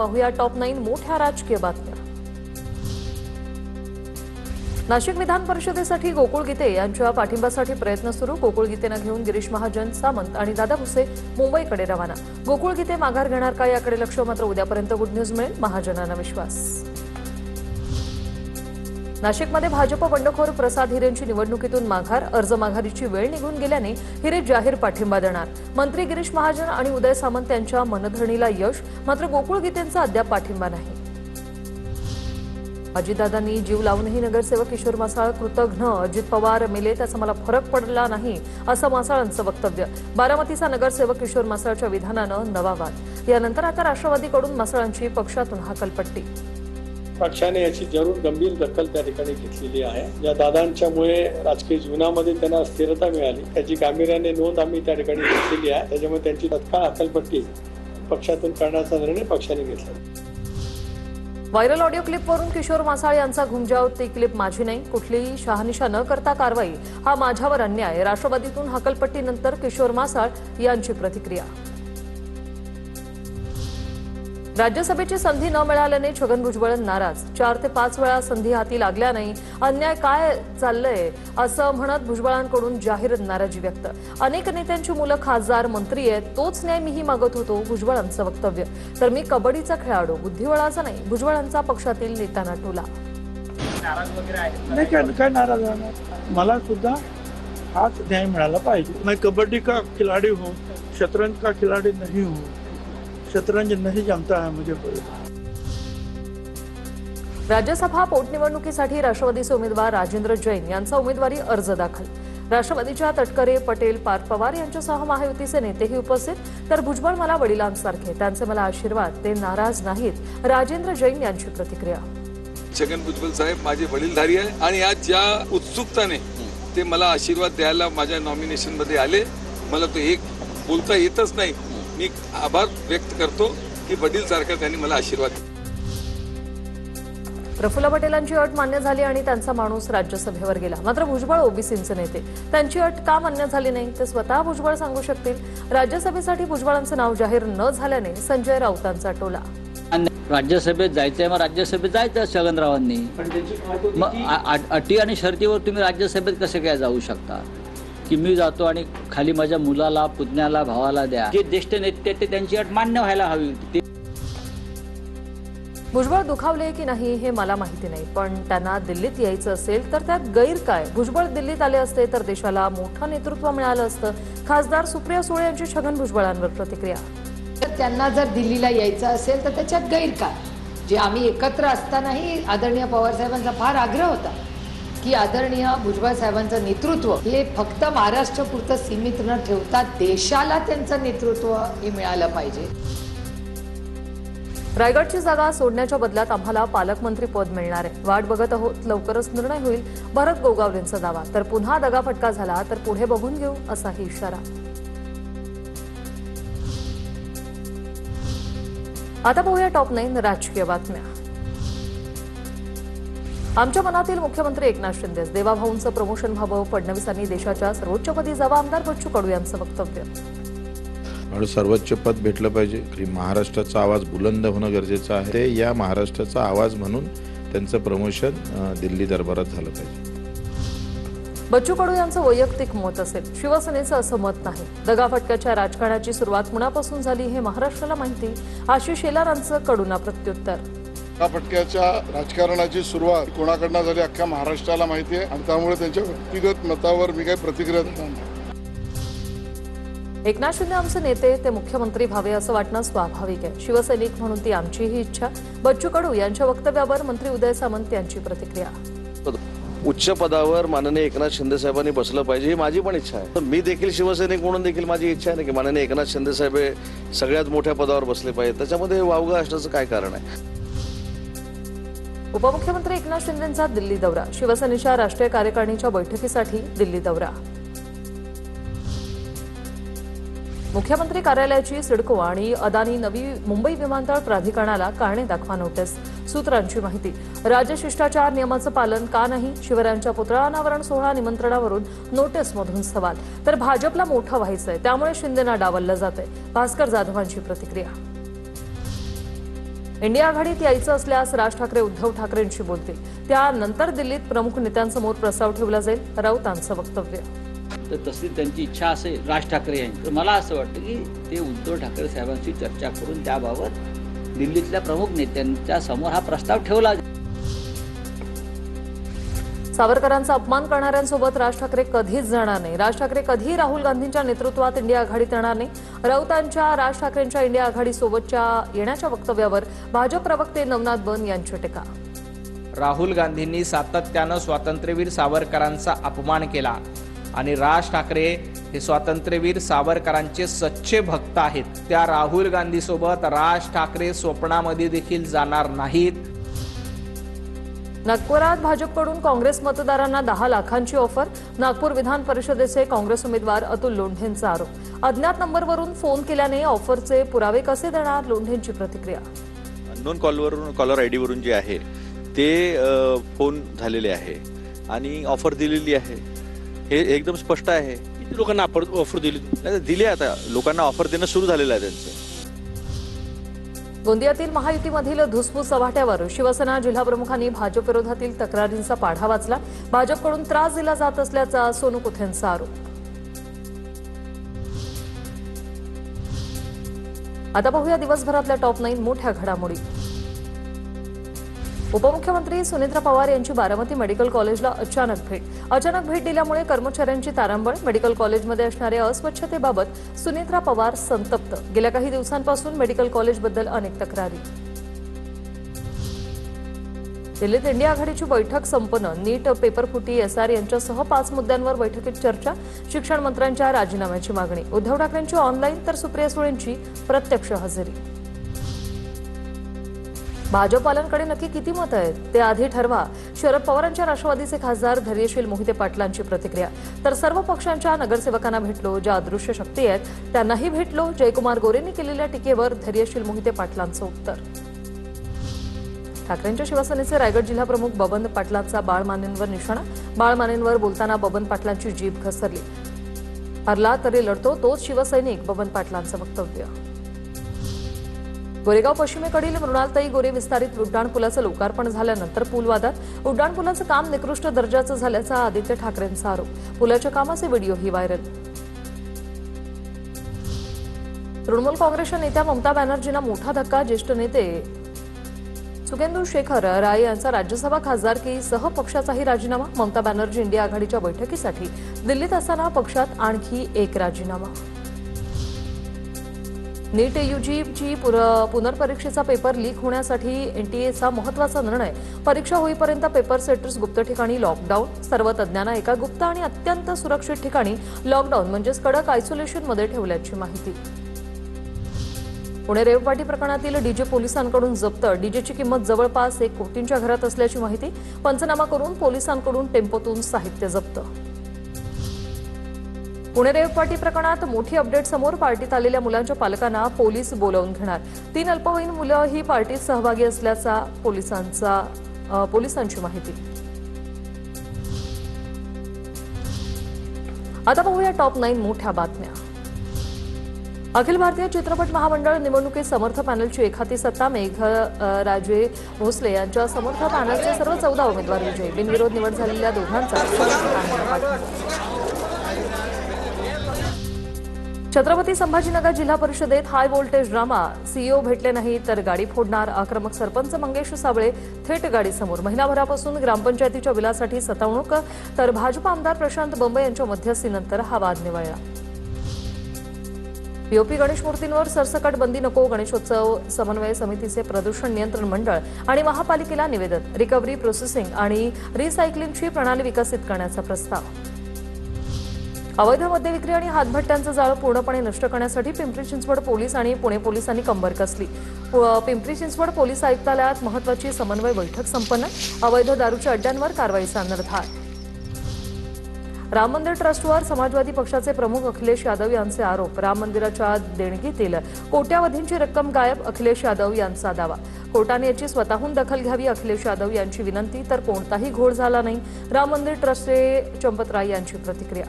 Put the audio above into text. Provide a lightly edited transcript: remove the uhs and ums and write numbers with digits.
पाहूया टॉप 9 मोठ्या राजकीय बातम्या। नाशिक विधान परिषदेसाठी गोकुळ गीते यांच्या पाठिंब्यासाठी प्रयत्न सुरू। गोकुळ गीतेंना घेऊन गिरीश महाजन, सामंत आणि दादा भुसे मुंबईकडे रवाना। गोकुळ गीते माघार घेणार का याकडे लक्ष, मात्र उद्यापर्यंत गुड न्यूज मिळेल, महाजनांना विश्वास। नाशिकमध्ये भाजप बंडखोर प्रसाद हिरेंची निवडणुकीतून माघार। अर्ज माघारीची वेळ निघून गेल्याने हिरे जाहीर पाठिंबा देणार। मंत्री गिरीश महाजन आणि उदय सामंत यांच्या मनधरणीला यश, मात्र गोकुळ गीतेंचा अद्याप पाठिंबा नाही। अजितदादांनी जीव लावूनही नगरसेवक किशोर मासाळ कृतघ्न। अजित पवार मेले त्याचा मला फरक पडला नाही, असं मासाळांचं वक्तव्य। बारामतीचा नगरसेवक किशोर मासाळच्या विधानानं नवा वाद। यानंतर आता राष्ट्रवादीकडून मासाळांची पक्षातून हकलपट्टी। पक्षाने याची जरूर गंभीर दखल त्या ठिकाणी घेतलेली आहे। या दादांच्यामुळे राजकीय जीवनामध्ये त्यांना स्थिरता मिळाली, त्याची गांभीर्याने नोंद आम्ही त्या ठिकाणी घेतलेली आहे। त्याच्यामुळे त्यांची तत्काळ हकलपट्टी पक्षातून करण्याचा निर्णय पक्षाने घेतला। व्हायरल ऑडिओ क्लिपवरून किशोर मासाळ यांचा घुमजाव। ती क्लिप माझी नाही, कुठलीही शहानिशा न करता कारवाई, हा माझ्यावर अन्याय। राष्ट्रवादीतून हकलपट्टीनंतर किशोर मासाळ यांची प्रतिक्रिया। राज्यसभेची संधी न मिळाल्याने छगन भुजबळ नाराज। 4 ते 5 वेळा संधी हाती लागल्या नाही, अन्याय काय चाललंय असं म्हणत भुजबळांकडून जाहीर नाराजी व्यक्त। अनेक नेत्यांची मुलं खासदार मंत्री आहेत, तोच न्याय मीही मागत होतो, भुजबळांचं वक्तव्य। तर मी कबड्डीचा खेळाडू, बुद्धिबळाचा नाही, भुजबळांचा पक्षातील नेत्यांना टोला। काय नाराज होणार, मला सुद्धा हाच न्याय मिळाला पाहिजे। मैं कबड्डी का खिलाड़ी हूँ, शतरंज का खिलाड़ी नहीं हूँ, शतरंज नहीं जमता है मुझे। राज्यसभा पोटनिवडणुकीसाठी राष्ट्रवादीचे उमेदवार राजेंद्र जैन यांचा उमेदवारी अर्ज दाखल। राष्ट्रवादीच्या तटकरे, पटेल, पार्थ पवार यांच्यासह महायुतीचे नेतेही उपस्थित। तर भुजबळ मला वडिलांसारखे, त्यांचे मला आशीर्वाद, ते नाराज नाहीत, राजेंद्र जैन यांची प्रतिक्रिया। छगन भुजबळ साहेब माझे वडीलधारी आहे आणि आज ज्या उत्सुकताने ते मला आशीर्वाद द्यायला माझ्या नॉमिनेशन मध्ये आले, मला तो एक बोलता येतच नाही। मी आभार व्यक्त करतो की वडील सारखा त्यांनी मला आशीर्वाद दिला। प्रफुल्ल पटेलांची अट मान्य झाली आणि त्यांचा माणूस राज्यसभेवर गेला, मात्र भुजबळ ओबीसींचे नेते, त्यांची अट का मान्य झाली नाही ते स्वतः भुजबळ सांगू शकतील। राज्यसभेसाठी भुजबळांचं नाव जाहीर न झाल्याने संजय राऊतांचा टोला। राज्यसभेत जायचंय, मग राज्यसभेत जायचं छगनरावांनी। मग अटी आणि शर्तीवर तुम्ही राज्यसभेत कसे काय जाऊ शकता की मी जातो आणि खाली माझ्या मुलाला, पुतण्याला, भावाला द्या। जे ज्येष्ठ नेते ते त्यांची अट मान्य व्हायला हवी। भुजबळ दुखावले की नाही हे मला माहिती नाही, पण त्यांना दिल्लीत यायचं असेल तर त्यात गैर काय? भुजबळ दिल्लीत आले असते तर देशाला मोठं नेतृत्व मिळालं असतं। खासदार सुप्रिया सुळे यांची छगन भुजबळांवर प्रतिक्रिया। त्यांना जर दिल्लीला यायचं असेल तर त्याच्यात गैर काय? जे आम्ही एकत्र असतानाही आदरणीय पवार साहेबांचा फार आग्रह होता की आदरणीय भुजबळ साहेबांचं नेतृत्व हे फक्त महाराष्ट्रापुरतं सीमित न ठेवता देशाला त्यांचं नेतृत्व हे मिळालं पाहिजे। रायगडची जागा सोडण्याच्या बदल्यात आम्हाला पालकमंत्री पद मिळणार आहे, वाट बघत आहोत, लवकरच निर्णय होईल, भरत गोगावलेंचा दावा। तर पुन्हा दगाफटका झाला तर पुढे बघून घेऊ, असाही इशारा। आता पाहूया टॉप 9 राजकीय बातम्या। आमच्या मनातील मुख्यमंत्री एकनाथ शिंदे, देवाभाऊंचं प्रमोशन व्हावं, फडणवीसांनी देशाच्या सर्वोच्चपदी जावं, आमदार बच्चू कडू यांचं वक्तव्य। आणि सर्वोच्च पद भेटलं पाहिजे, महाराष्ट्राचा आवाज बुलंद होणं गरजेचं आहे। ते या महाराष्ट्राचा आवाज म्हणून त्यांचं प्रमोशन दिल्ली दरबारात झालं पाहिजे। बच्चू कडू यांचं वैयक्तिक मत असेल, शिवसेनेचं असं मत नाही। दगाफटक्याच्या राजकारणाची सुरुवात कुणापासून झाली हे महाराष्ट्राला माहिती, आशिष शेलारांचं कडूंना प्रत्युत्तर। दगाफटक्याच्या राजकारणाची सुरुवात कोणाकडनं झाली अख्ख्या महाराष्ट्राला माहिती आहे आणि त्यामुळे त्यांच्या व्यक्तिगत मतावर मी काही प्रतिक्रिया देणार नाही। एकनाथ शिंदे आमचे नेते, ते मुख्यमंत्री व्हावे असं वाटणं स्वाभाविक आहे। शिवसैनिक म्हणून ती आमचीही इच्छा। बच्चू कडू यांच्या वक्तव्यावर मंत्री उदय सामंत यांची प्रतिक्रिया। उच्च पदावर माननीय एकनाथ शिंदे साहेबांनी बसलं पाहिजे ही माझी पण इच्छा आहे। मी देखील शिवसैनिक म्हणून देखील माझी इच्छा आहे की माननीय एकनाथ शिंदे साहेब सगळ्यात मोठ्या पदावर बसले पाहिजे। त्याच्यामध्ये वावगं असण्याचं काय कारण आहे? उपमुख्यमंत्री एकनाथ शिंदेंचा दिल्ली दौरा, शिवसेनेच्या राष्ट्रीय कार्यकारिणीच्या बैठकीसाठी दिल्ली दौरा। मुख्यमंत्री कार्यालयाची सिडको आणि अदानी नवी मुंबई विमानतळ प्राधिकरणाला कारणे दाखवा नोटीस। सूत्रांची माहिती, राजशिष्टाचार नियमाचं पालन का नाही? शिवरायांच्या पुतळा अनावरण सोहळा निमंत्रणावरून नोटीसमधून सवाल। तर भाजपला मोठं व्हायचंय त्यामुळे शिंदेना डावललं जातंय, भास्कर जाधवांची प्रतिक्रिया। इंडिया आघाडीत यायचं असल्यास राज ठाकरे उद्धव ठाकरेंशी बोलतील, त्यानंतर दिल्लीत प्रमुख नेत्यांसमोर प्रस्ताव ठेवला जाईल, राऊतांचं वक्तव्य. तर तशी त्यांची इच्छा असेल राज ठाकरे यांची, तर मला असं वाटतं की ते उद्धव ठाकरे साहेबांशी चर्चा करून त्याबाबत दिल्लीतल्या प्रमुख नेत्यांच्या समोर हा प्रस्ताव ठेवला. सावरकरांचा अपमान करणाऱ्यांसोबत राज ठाकरे कधीच जाणार नाही. राज ठाकरे कधीही राहुल गांधींच्या नेतृत्वात इंडिया आघाडीत येणार नाही. राऊतांच्या राज ठाकरेंच्या इंडिया आघाडीसोबतच्या येण्याच्या वक्तव्यावर भाजप प्रवक्ते नवनाथ बन यांची टीका. राहुल गांधींनी सातत्यानं स्वातंत्र्यवीर सावरकरांचा अपमान केला आणि राज ठाकरे हे स्वातंत्र्यवीर सावरकरांचे सच्चे भक्त आहेत. त्या राहुल गांधी सोबत राज ठाकरे स्वप्नामध्ये देखील जाणार नाहीत. नागपुरात भाजपकडून काँग्रेस मतदारांना 10 लाखांची ऑफर. नागपूर विधान परिषदेचे काँग्रेस उमेदवार अतुल लोंढेंचा आरोप. अज्ञात नंबरवरून फोन केल्याने ऑफरचे पुरावे कसे देणार, लोंढेंची प्रतिक्रिया. अननोन कॉलर आय डीवरून जे आहे ते फोन झालेले आहे आणि ऑफर दिलेली आहे. हे एकदम स्पष्ट आहे. किती लोकांना ऑफर दिली? दिले, आता लोकांना ऑफर देणं सुरू झालेलं आहे त्यांचं. गोंदियातील महायुतीमधील धुसफूस चव्हाट्यावर शिवसेना जिल्हाप्रमुखांनी भाजप विरोधातील तक्रारींचा पाढा वाचला. भाजपकडून त्रास दिला जात असल्याचा सोनू कुथेंचा आरोप. आता पाहूया दिवसभरातल्या टॉप 9 मोठ्या घडामोडी. उपमुख्यमंत्री सुनेत्रा पवार यांची बारामती मेडिकल कॉलेजला अचानक भेट दिल्यामुळे कर्मचाऱ्यांची तारांबळ. मेडिकल कॉलेजमध्ये असणाऱ्या अस्वच्छतेबाबत सुनेत्रा पवार संतप्त. गेल्या काही दिवसांपासून मेडिकल कॉलेजबद्दल अनेक तक्रारी. दिल्लीत इंडिया आघाडीची बैठक संपन्न. नीट, पेपरफुटी, SR यांच्यासह 5 मुद्द्यांवर बैठकीत चर्चा. शिक्षण मंत्र्यांच्या राजीनाम्याची मागणी. उद्धव ठाकरेंची ऑनलाईन तर सुप्रिया सुळेंची प्रत्यक्ष हजेरी. भाजपवाल्यांकडे नक्की किती मतं आहेत ते आधी ठरवा. शरद पवारांच्या राष्ट्रवादीचे खासदार धैर्यशील मोहिते पाटलांची प्रतिक्रिया. तर सर्व पक्षांच्या नगरसेवकांना भेटलो, ज्या अदृश्य शक्ती आहेत त्यांनाही भेटलो. जयकुमार गोरेंनी केलेल्या टीकेवर धैर्यशील मोहिते पाटलांचं उत्तर. ठाकरेंच्या शिवसेनेचे रायगड जिल्हाप्रमुख बबन पाटलांचा बाळमानेंवर निशाणा. बाळमानेंवर बोलताना बबन पाटलांची जीभ घसरली. हरला तरी लढतो तोच शिवसैनिक, बबन पाटलांचं वक्तव्य. गोरेगाव पश्चिमेकडील मृणालताई गोरे विस्तारित उड्डाणपुलाचं लोकार्पण झाल्यानंतर पूलवादात. उड्डाणपुलाचं काम निकृष्ट दर्जाचं झाल्याचा आदित्य ठाकरेंचा आरोप. पुलाच्या कामाचे व्हिडिओही व्हायरल. तृणमूल काँग्रेसच्या नेत्या ममता बॅनर्जींना मोठा धक्का. ज्येष्ठ नेते सुगेंदू शेखर राय यांचा राज्यसभा खासदारकीसह पक्षाचाही राजीनामा. ममता बॅनर्जी इंडिया आघाडीच्या बैठकीसाठी दिल्लीत असताना पक्षात आणखी एक राजीनामा. नीट UGची पुनर्परीक्षेचा पेपर लीक होण्यासाठी NTAचा महत्त्वाचा निर्णय. परीक्षा होईपर्यंत पेपर सेटर्स गुप्त ठिकाणी लॉकडाऊन. सर्व तज्ज्ञांना एका गुप्त आणि अत्यंत सुरक्षित ठिकाणी लॉकडाऊन म्हणजेच कडक आयसोलेशनमध्ये ठेवल्याची माहिती. पुणे रेवपाटी प्रकरणातील DJ पोलिसांकडून जप्त. DJची किंमत जवळपास 1 कोटींच्या घरात असल्याची माहिती. पंचनामा करून पोलिसांकडून टेम्पोतून साहित्य जप्त. पुणे रेवपाटी प्रकरणात मोठी अपडेट समोर. पार्टीत आलेल्या मुलांच्या पालकांना पोलीस बोलावून घेणार. 3 अल्पवयीन मुलं ही पार्टीत सहभागी असल्याचा पोलिसांची माहिती. आता पाहूया टॉप 9 मोठ्या बातम्या. अखिल भारतीय चित्रपट महामंडळ निवडणुकीत समर्थ पॅनलची एकहाती सत्ता. मेघराजे भोसले यांच्या समर्थ पॅनलचे सर्व 14 उमेदवार विजयी. बिनविरोध निवड झालेल्या दोघांचा छत्रपती संभाजीनगर जिल्हा परिषदेत हाय व्होल्टेज ड्रामा. CEO भेटले नाही तर गाडी फोडणार. आक्रमक सरपंच मंगेश साबळे थेट गाडीसमोर. महिनाभरापासून ग्रामपंचायतीच्या बिलासाठी सतावणूक. तर भाजप आमदार प्रशांत बंब यांच्या मध्यस्थीनंतर हा वाद निवळला. POP गणेश मूर्तींवर सरसकट बंदी नको. गणेशोत्सव समन्वय समितीचे प्रदूषण नियंत्रण मंडळ आणि महापालिकेला निवेदन. रिकव्हरी, प्रोसेसिंग आणि रिसायकलिंगची प्रणाली विकसित करण्याचा प्रस्ताव. अवैध मद्य विक्री आणि हातभट्ट्यांचं जाळं पूर्णपणे नष्ट करण्यासाठी पिंपरी चिंचवड पोलीस आणि पुणे पोलिसांनी कंबर कसली. पिंपरी चिंचवड पोलीस आयुक्तालयात महत्त्वाची समन्वय बैठक संपन्न. अवैध दारूच्या अड्ड्यांवर कारवाईचा निर्धार. राम मंदिर ट्रस्टवर समाजवादी पक्षाचे प्रमुख अखिलेश यादव यांचे आरोप. राम मंदिराच्या देणगीतील कोट्यावधींची रक्कम गायब. अखिलेश यादव यांचा दावा. कोर्टाने याची स्वतःहून दखल घ्यावी. अखिलेश यादव यांची विनंती. तर कोणताही घोळ झाला नाही. राम मंदिर ट्रस्टचे चंपतराय यांची प्रतिक्रिया.